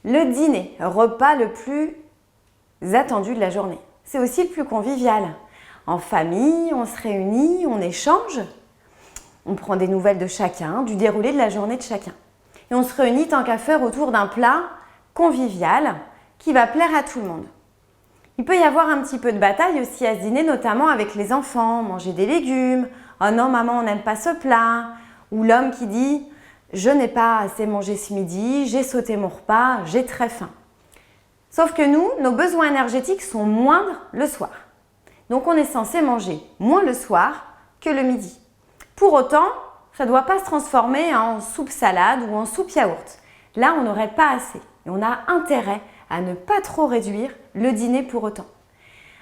Le dîner, repas le plus attendu de la journée. C'est aussi le plus convivial. En famille, on se réunit, on échange, on prend des nouvelles de chacun, du déroulé de la journée de chacun. Et on se réunit tant qu'à faire autour d'un plat convivial qui va plaire à tout le monde. Il peut y avoir un petit peu de bataille aussi à ce dîner, notamment avec les enfants, manger des légumes. « Oh non maman, on n'aime pas ce plat » ou l'homme qui dit « Je n'ai pas assez mangé ce midi, j'ai sauté mon repas, j'ai très faim ». Sauf que nous, nos besoins énergétiques sont moindres le soir. Donc on est censé manger moins le soir que le midi. Pour autant, ça ne doit pas se transformer en soupe salade ou en soupe yaourt. Là, on n'aurait pas assez et on a intérêt à ne pas trop réduire le dîner pour autant.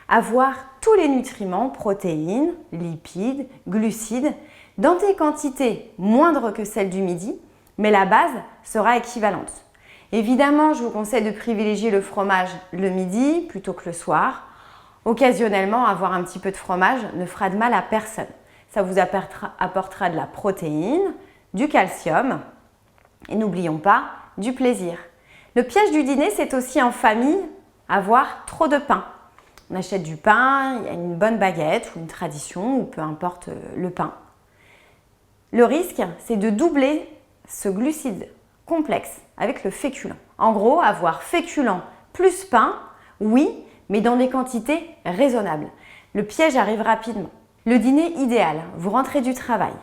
Avoir tous les nutriments, protéines, lipides, glucides, dans des quantités moindres que celles du midi, mais la base sera équivalente. Évidemment, je vous conseille de privilégier le fromage le midi plutôt que le soir. Occasionnellement, avoir un petit peu de fromage ne fera de mal à personne. Ça vous apportera de la protéine, du calcium et n'oublions pas, du plaisir. Le piège du dîner, c'est aussi en famille, avoir trop de pain. On achète du pain, il y a une bonne baguette ou une tradition ou peu importe le pain. Le risque, c'est de doubler ce glucide complexe avec le féculent. En gros, avoir féculent plus pain, oui, mais dans des quantités raisonnables. Le piège arrive rapidement. Le dîner idéal, vous rentrez du travail,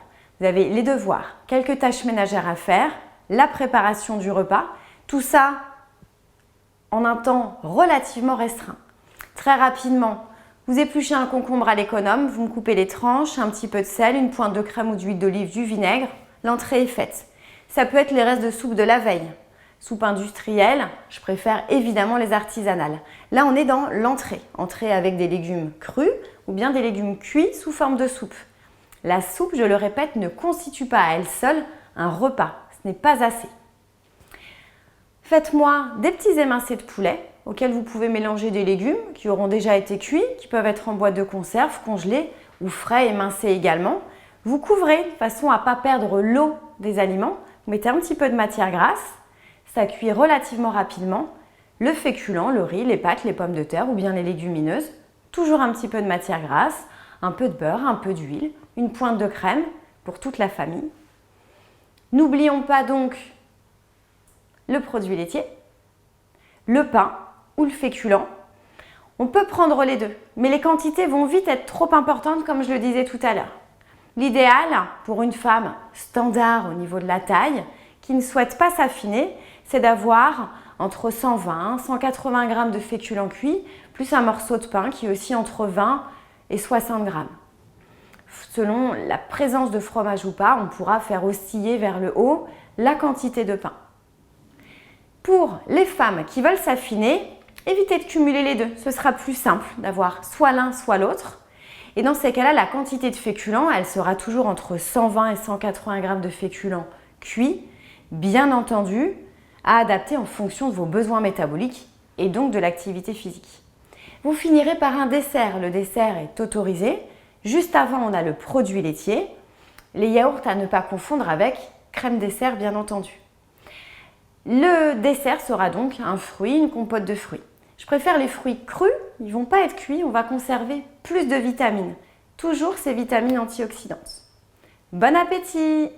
vous avez les devoirs, quelques tâches ménagères à faire, la préparation du repas, tout ça en un temps relativement restreint. Très rapidement, vous épluchez un concombre à l'économe, vous me coupez les tranches, un petit peu de sel, une pointe de crème ou d'huile d'olive, du vinaigre, l'entrée est faite. Ça peut être les restes de soupe de la veille. Soupe industrielle, je préfère évidemment les artisanales. Là, on est dans l'entrée. Entrée avec des légumes crus ou bien des légumes cuits sous forme de soupe. La soupe, je le répète, ne constitue pas à elle seule un repas. Ce n'est pas assez. Faites-moi des petits émincés de poulet auxquels vous pouvez mélanger des légumes qui auront déjà été cuits, qui peuvent être en boîte de conserve, congelés ou frais émincés également. Vous couvrez de façon à ne pas perdre l'eau des aliments. Vous mettez un petit peu de matière grasse. Ça cuit relativement rapidement. Le féculent, le riz, les pâtes, les pommes de terre ou bien les légumineuses. Toujours un petit peu de matière grasse, un peu de beurre, un peu d'huile, une pointe de crème pour toute la famille. N'oublions pas donc le produit laitier, le pain ou le féculent. On peut prendre les deux, mais les quantités vont vite être trop importantes comme je le disais tout à l'heure. L'idéal pour une femme standard au niveau de la taille qui ne souhaite pas s'affiner, c'est d'avoir entre 120 et 180 grammes de féculents cuits plus un morceau de pain qui est aussi entre 20 et 60 grammes. Selon la présence de fromage ou pas, on pourra faire osciller vers le haut la quantité de pain. Pour les femmes qui veulent s'affiner, évitez de cumuler les deux. Ce sera plus simple d'avoir soit l'un soit l'autre. Et dans ces cas-là, la quantité de féculents, elle sera toujours entre 120 et 180 grammes de féculents cuits, bien entendu, à adapter en fonction de vos besoins métaboliques et donc de l'activité physique. Vous finirez par un dessert. Le dessert est autorisé. Juste avant, on a le produit laitier. Les yaourts à ne pas confondre avec crème dessert, bien entendu. Le dessert sera donc un fruit, une compote de fruits. Je préfère les fruits crus, ils ne vont pas être cuits, on va conserver plus de vitamines. Toujours ces vitamines antioxydantes. Bon appétit!